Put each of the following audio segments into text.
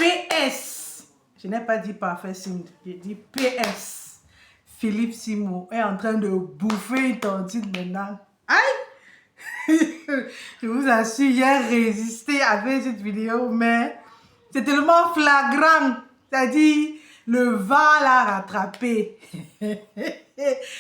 PS. Je n'ai pas dit parfait signe, j'ai dit PS. Philippe Simon est en train de bouffer une tontine maintenant. Aïe! Je vous assure, j'ai résisté avec cette vidéo, mais c'est tellement flagrant. C'est-à-dire, le VAR l'a rattrapé.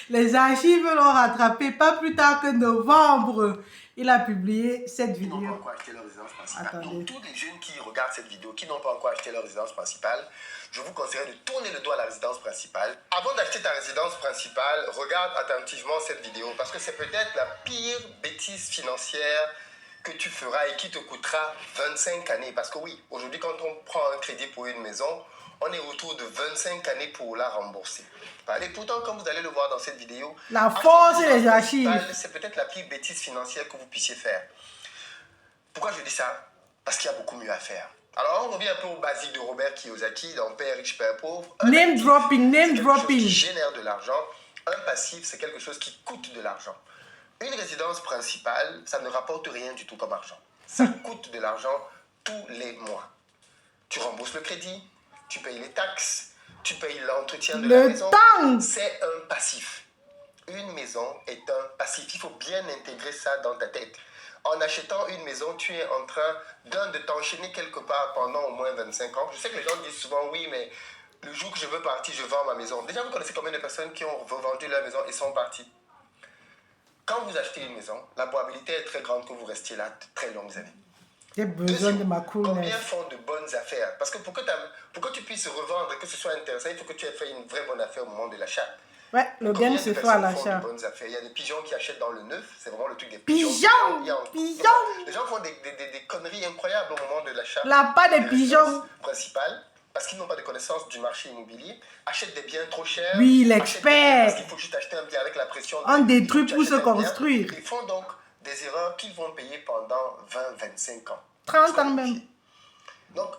Les archives l'ont rattrapé pas plus tard que novembre. Il a publié cette vidéo. Qui n'ont pas encore acheté leur résidence principale. Donc, tous les jeunes qui regardent cette vidéo, qui n'ont pas encore acheté leur résidence principale, je vous conseillerais de tourner le dos à la résidence principale. Avant d'acheter ta résidence principale, regarde attentivement cette vidéo parce que c'est peut-être la pire bêtise financière que tu feras et qui te coûtera 25 années. Parce que oui, aujourd'hui, quand on prend un crédit pour une maison, on est autour de 25 années pour la rembourser. Et pourtant, comme vous allez le voir dans cette vidéo, la force et les archives, c'est peut-être la pire bêtise financière que vous puissiez faire. Pourquoi je dis ça? Parce qu'il y a beaucoup mieux à faire. Alors, on revient un peu au basique de Robert Kiyosaki dans Père riche, Père pauvre. Name dropping, name dropping. Qui génère de l'argent. Un passif, c'est quelque chose qui coûte de l'argent. Une résidence principale, ça ne rapporte rien du tout comme argent. Ça coûte de l'argent tous les mois. Tu rembourses le crédit, tu payes les taxes, tu payes l'entretien de la maison. C'est un passif. Une maison est un passif. Il faut bien intégrer ça dans ta tête. En achetant une maison, tu es en train de t'enchaîner quelque part pendant au moins 25 ans. Je sais que les gens disent souvent, oui, mais le jour que je veux partir, je vends ma maison. Déjà, vous connaissez combien de personnes qui ont vendu leur maison et sont parties? Quand vous achetez une maison, la probabilité est très grande que vous restiez là de très longues années. J'ai besoin de ma coolness. Combien font de bonnes affaires? Parce que pour que tu puisses revendre et que ce soit intéressant, il faut que tu aies fait une vraie bonne affaire au moment de l'achat. Ouais, le gain se fait à l'achat. Il y a des pigeons qui achètent dans le neuf, c'est vraiment le truc des pigeons. Pigeons. Les gens font des conneries incroyables au moment de l'achat. Là, pas des pigeons. Principal, parce qu'ils n'ont pas de connaissance du marché immobilier, achètent des biens trop chers. Oui, l'expert. Parce qu'il faut juste acheter un bien avec la pression. On détruit pour se construire. Ils font donc des erreurs qu'ils vont payer pendant 20-25 ans. 30 ans même. Donc,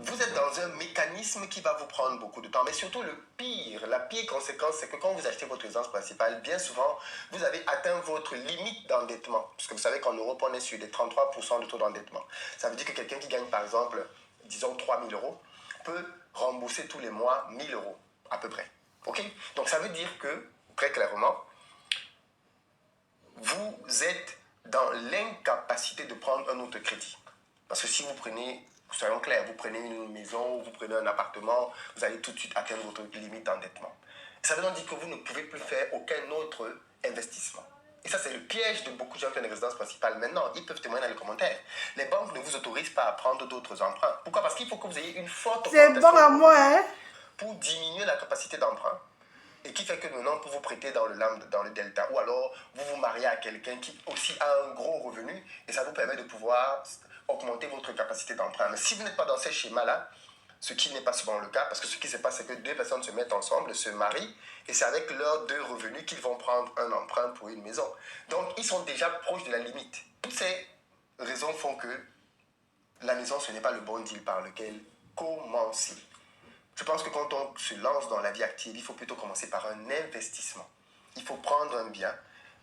vous êtes dans un mécanisme qui va vous prendre beaucoup de temps. Mais surtout, la pire conséquence, c'est que quand vous achetez votre résidence principale, bien souvent, vous avez atteint votre limite d'endettement. Parce que vous savez qu'en Europe, on est sur des 33% de taux d'endettement. Ça veut dire que quelqu'un qui gagne, par exemple, disons 3 000 euros, peut rembourser tous les mois 1 000 euros, à peu près. OK? Donc, ça veut dire que, très clairement, vous êtes dans l'incapacité de prendre un autre crédit. Parce que si vous prenez... Soyons clairs, vous prenez une maison ou vous prenez un appartement, vous allez tout de suite atteindre votre limite d'endettement. Ça veut donc dire que vous ne pouvez plus faire aucun autre investissement. Et ça, c'est le piège de beaucoup de gens qui ont une résidence principale. Maintenant, ils peuvent témoigner dans les commentaires. Les banques ne vous autorisent pas à prendre d'autres emprunts. Pourquoi? Parce qu'il faut que vous ayez une forte augmentation. C'est bon à moi, hein? Pour diminuer la capacité d'emprunt. Et qui fait que maintenant, pour vous prêter dans le delta, ou alors vous vous mariez à quelqu'un qui aussi a un gros revenu, et ça vous permet de pouvoir augmenter votre capacité d'emprunt. Mais si vous n'êtes pas dans ces schémas-là, ce qui n'est pas souvent le cas, parce que ce qui se passe, c'est que deux personnes se mettent ensemble, se marient, et c'est avec leurs deux revenus qu'ils vont prendre un emprunt pour une maison. Donc, ils sont déjà proches de la limite. Toutes ces raisons font que la maison, ce n'est pas le bon deal par lequel commencer. Je pense que quand on se lance dans la vie active, il faut plutôt commencer par un investissement. Il faut prendre un bien,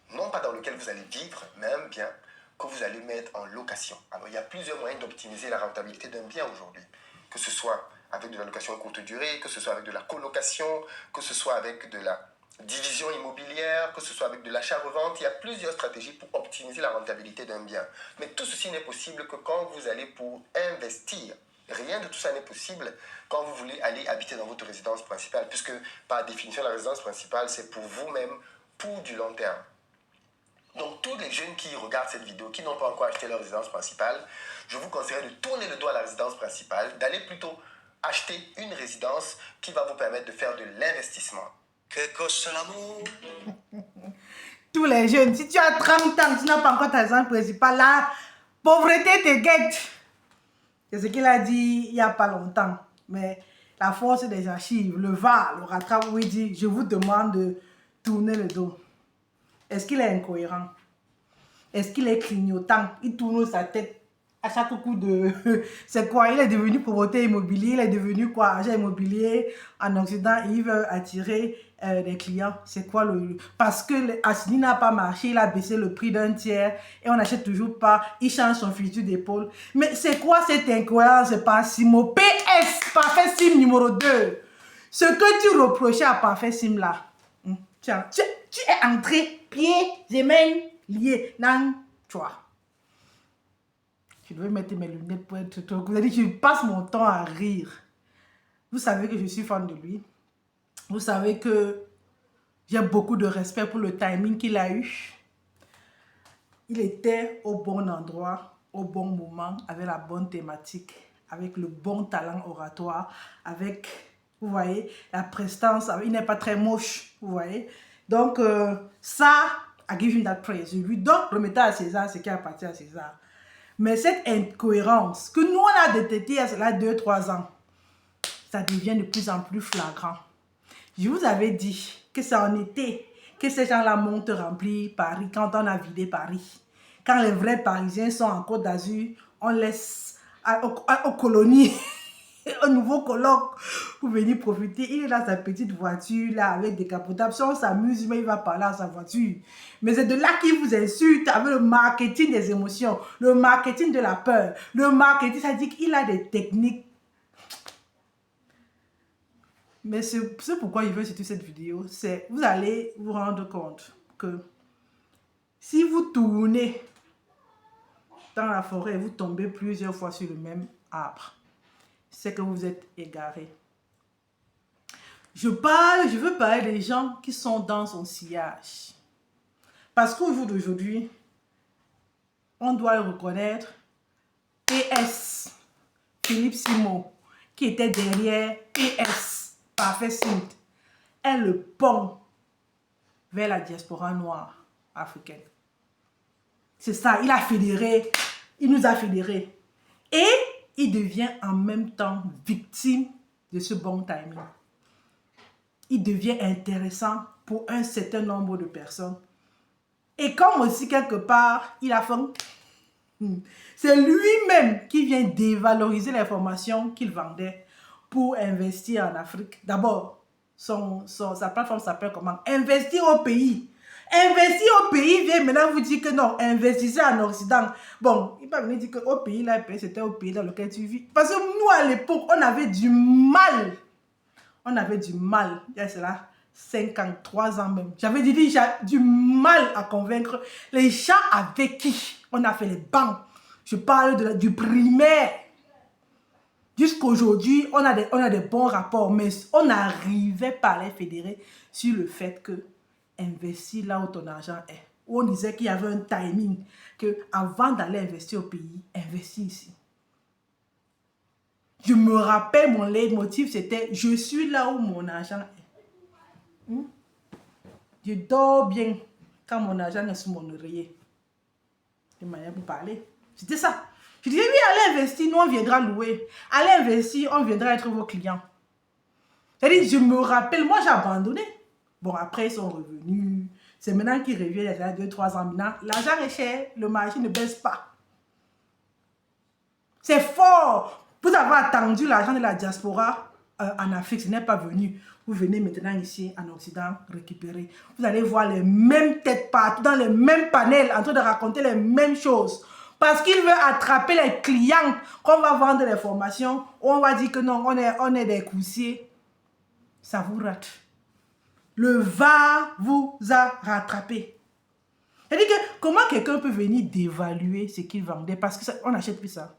non pas dans lequel vous allez vivre, mais un bien que vous allez mettre en location. Alors, il y a plusieurs moyens d'optimiser la rentabilité d'un bien aujourd'hui. Que ce soit avec de la location courte durée, que ce soit avec de la colocation, que ce soit avec de la division immobilière, que ce soit avec de l'achat-revente. Il y a plusieurs stratégies pour optimiser la rentabilité d'un bien. Mais tout ceci n'est possible que quand vous allez pour investir. Rien de tout ça n'est possible quand vous voulez aller habiter dans votre résidence principale, puisque par définition, la résidence principale, c'est pour vous-même, pour du long terme. Donc, tous les jeunes qui regardent cette vidéo, qui n'ont pas encore acheté leur résidence principale, je vous conseillerais de tourner le dos à la résidence principale, d'aller plutôt acheter une résidence qui va vous permettre de faire de l'investissement. Que coche l'amour? Tous les jeunes, si tu as 30 ans, tu n'as pas encore ta résidence principale, la pauvreté te guette. C'est ce qu'il a dit il n'y a pas longtemps. Mais la force des archives, le VAR, le rattrape, où il dit, je vous demande de tourner le dos. Est-ce qu'il est incohérent? Est-ce qu'il est clignotant? Il tourne sa tête à chaque coup de... C'est quoi? Il est devenu promoteur immobilier, il est devenu quoi? Agent immobilier en Occident, et il veut attirer des clients. C'est quoi le... Parce que Assini n'a pas marché, il a baissé le prix d'un tiers et on n'achète toujours pas, il change son futur d'épaule. Mais c'est quoi cette incohérence par Simo? PS, Parfait Sim numéro 2. Ce que tu reprochais à Parfait Sim là, tu es entré, pieds et mains liés. Non, tu vois. Je devais mettre mes lunettes pour être... Vous avez dit, je passe mon temps à rire. Vous savez que je suis fan de lui. Vous savez que j'ai beaucoup de respect pour le timing qu'il a eu. Il était au bon endroit, au bon moment, avec la bonne thématique, avec le bon talent oratoire, avec, vous voyez, la prestance. Il n'est pas très moche, vous voyez. Donc, ça, I give him that praise. Je lui donne, remettez à César ce qui appartient à César. Mais cette incohérence que nous, on a détectée il y a 2-3 ans, ça devient de plus en plus flagrant. Je vous avais dit que c'est en été que ces gens-là montent remplir Paris quand on a vidé Paris. Quand les vrais Parisiens sont en Côte d'Azur, on laisse aux colonies un nouveau colloque pour venir profiter. Il est dans sa petite voiture là avec décapotable. Si on s'amuse, mais il va parler à sa voiture. Mais c'est de là qu'il vous insulte avec le marketing des émotions, le marketing de la peur, le marketing, ça dit qu'il a des techniques. Mais c'est pourquoi je veux surtout cette vidéo, c'est vous allez vous rendre compte que si vous tournez dans la forêt et vous tombez plusieurs fois sur le même arbre, c'est que vous êtes égaré. Je veux parler des gens qui sont dans son sillage. Parce qu'au jour d'aujourd'hui, on doit le reconnaître, PS, Philippe Simo, qui était derrière PS, Parfait Sim, est le pont vers la diaspora noire africaine. C'est ça, il a fédéré, il nous a fédérés. Et il devient en même temps victime de ce bon timing. Il devient intéressant pour un certain nombre de personnes. Et comme aussi quelque part, il a faim. C'est lui-même qui vient dévaloriser l'information qu'il vendait pour investir en Afrique. D'abord, sa plateforme s'appelle comment? Investir au pays. Investir au pays vient maintenant vous dire que non, investissez en Occident. Bon, il va venir dire qu'au pays, là, c'était au pays dans lequel tu vis. Parce que nous, à l'époque, on avait du mal. On avait du mal. Il y a cela 53 ans même. J'avais dit, j'ai du mal à convaincre les gens avec qui on a fait les bancs. Je parle du primaire. Jusqu'aujourd'hui, on a des bons rapports, mais on n'arrivait pas à les fédérer sur le fait que investir là où ton argent est. Où on disait qu'il y avait un timing, que avant d'aller investir au pays, investir ici. Je me rappelle, mon leitmotiv, c'était « Je suis là où mon argent est ». Je dors bien quand mon argent est sous mon oreiller. C'est une manière pour parler. C'était ça. Je disais, oui, allez investir, nous on viendra louer. Allez investir, on viendra être vos clients. C'est-à-dire, je me rappelle, moi j'ai abandonné. Bon, après, ils sont revenus. C'est maintenant qu'ils reviennent, il y a 2-3 ans maintenant. L'argent est cher, le marché ne baisse pas. C'est fort. Vous avez attendu l'argent de la diaspora en Afrique, ce n'est pas venu. Vous venez maintenant ici en Occident récupérer. Vous allez voir les mêmes têtes partout, dans les mêmes panels, en train de raconter les mêmes choses. Parce qu'il veut attraper les clients qu'on va vendre des formations. On va dire que non, on est des coussiers. Ça vous rate. Le va vous a rattrapé. C'est-à-dire que comment quelqu'un peut venir dévaluer ce qu'il vendait parce qu'on n'achète plus ça.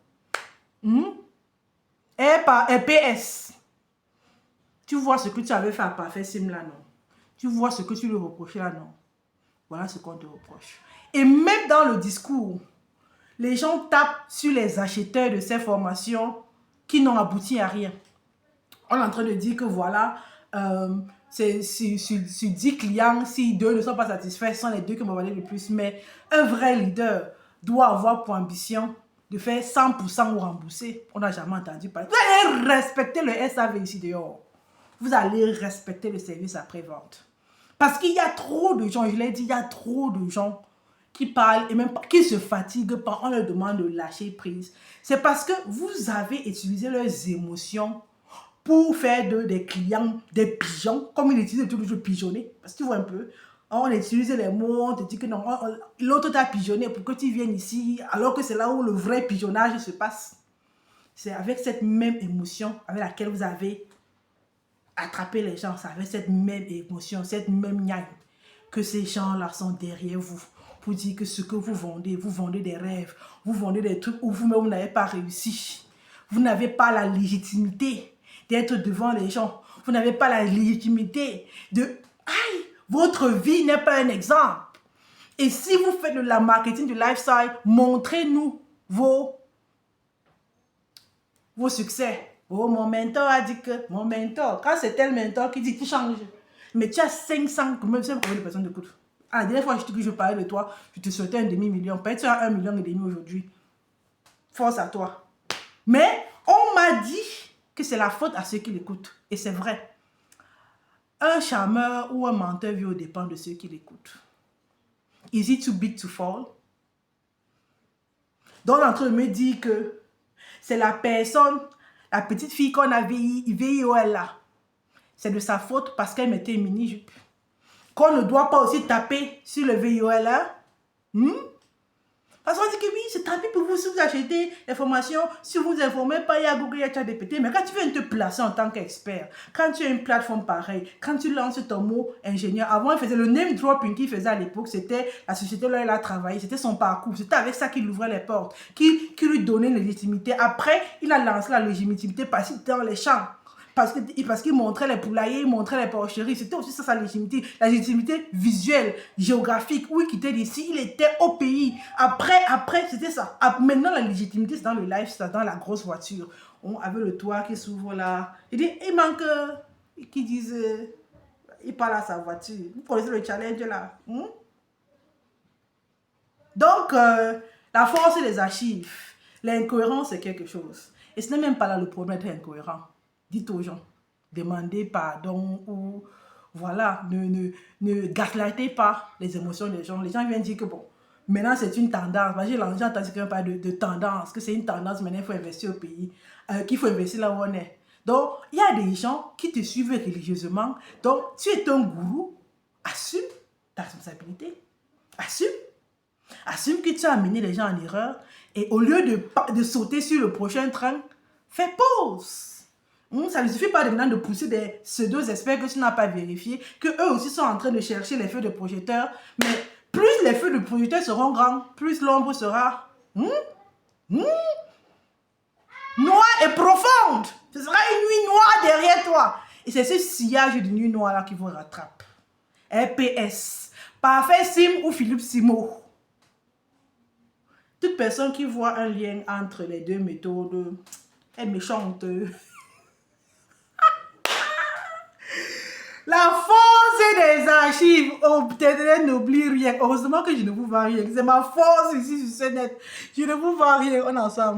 Et PS. Tu vois ce que tu avais fait à Parfait Sim là, non? Tu vois ce que tu lui reprochais là, non? Voilà ce qu'on te reproche. Et même dans le discours, les gens tapent sur les acheteurs de ces formations qui n'ont abouti à rien. On est en train de dire que voilà, c'est sur 10 clients, si 2 ne sont pas satisfaits, ce sont les 2 qui m'ont valé le plus. Mais un vrai leader doit avoir pour ambition de faire 100% ou rembourser. On n'a jamais entendu parler. Vous allez respecter le SAV ici dehors. Vous allez respecter le service après-vente. Parce qu'il y a trop de gens, je l'ai dit, il y a trop de gens qui parlent et même qui se fatiguent quand on leur demande de lâcher prise, c'est parce que vous avez utilisé leurs émotions pour faire des clients des pigeons, comme ils utilisent toujours pigeonner, parce que tu vois un peu, on utilise les mots, on te dit que non, l'autre t'a pigeonné pour que tu viennes ici, alors que c'est là où le vrai pigeonnage se passe. C'est avec cette même émotion avec laquelle vous avez attrapé les gens, c'est avec cette même émotion, cette même niaque, que ces gens-là sont derrière vous pour dire que ce que vous vendez des rêves, vous vendez des trucs où vous-même vous n'avez pas réussi. Vous n'avez pas la légitimité d'être devant les gens. Vous n'avez pas la légitimité de... Aïe, votre vie n'est pas un exemple. Et si vous faites de la marketing du lifestyle, montrez-nous vos succès. Oh, mon mentor a dit que... Mon mentor, quand c'est tel mentor qui dit tu changes. Mais tu as 500, même si combien de personnes t'écoutent. Ah, la dernière fois que je parlais de toi, je te souhaitais 1,5 million. Peut-être tu as 1,5 million aujourd'hui. Force à toi. Mais on m'a dit que c'est la faute à ceux qui l'écoutent. Et c'est vrai. Un charmeur ou un menteur vit au dépend de ceux qui l'écoutent. Is it too big to fall? Donc, l'entre me dit que c'est la personne, la petite fille qu'on a VIOL là. C'est de sa faute parce qu'elle mettait une mini-jupe. Qu'on ne doit pas aussi taper sur le VIOL là. Parce qu'on dit que oui, c'est tant pis pour vous si vous achetez des formations, si vous ne vous informez pas, il y a Google, il y a ChatGPT. Mais quand tu viens te placer en tant qu'expert, quand tu as une plateforme pareille, quand tu lances ton mot ingénieur, avant il faisait le name dropping qu'il faisait à l'époque, c'était la société là il a travaillé, c'était son parcours, c'était avec ça qu'il ouvrait les portes, qui lui donnait une légitimité. Après, il a lancé la légitimité parce qu'il était dans les champs. Parce qu'il montrait les poulaillers, il montrait les porcheries. C'était aussi ça sa légitimité. La légitimité visuelle, géographique. Où il quittait d'ici, il était au pays. Après c'était ça. Maintenant, la légitimité, c'est dans le lifestyle, dans la grosse voiture. On avait le toit qui s'ouvre là. Il manque, qui disent, il parle à sa voiture. Vous connaissez le challenge là. Donc, la force des archives. L'incohérence, c'est quelque chose. Et ce n'est même pas là le problème d'être incohérent. Dites aux gens, demandez pardon ou voilà, ne gaslightez pas les émotions des gens. Les gens viennent dire que bon, maintenant c'est une tendance. Imagine, les gens t'ont pas de tendance, que c'est une tendance, maintenant il faut investir au pays, qu'il faut investir là où on est. Donc, il y a des gens qui te suivent religieusement. Donc, tu es un gourou, assume ta responsabilité. Assume. Assume que tu as amené les gens en erreur et au lieu de sauter sur le prochain train, fais pause. Ça ne suffit pas de maintenant de pousser des pseudo-experts que tu n'as pas vérifié, que eux aussi sont en train de chercher les feux de projecteur. Mais plus les feux de projecteur seront grands, plus l'ombre sera noire et profonde. Ce sera une nuit noire derrière toi. Et c'est ce sillage de nuit noire là qui vous rattrape. RPS, Parfait Sim ou Philippe Simo. Toute personne qui voit un lien entre les deux méthodes est méchante. La force des archives. Oh, peut-être n'oublie rien. Heureusement que je ne vous vois rien. C'est ma force ici sur ce net. Je ne vous vois rien. On est ensemble.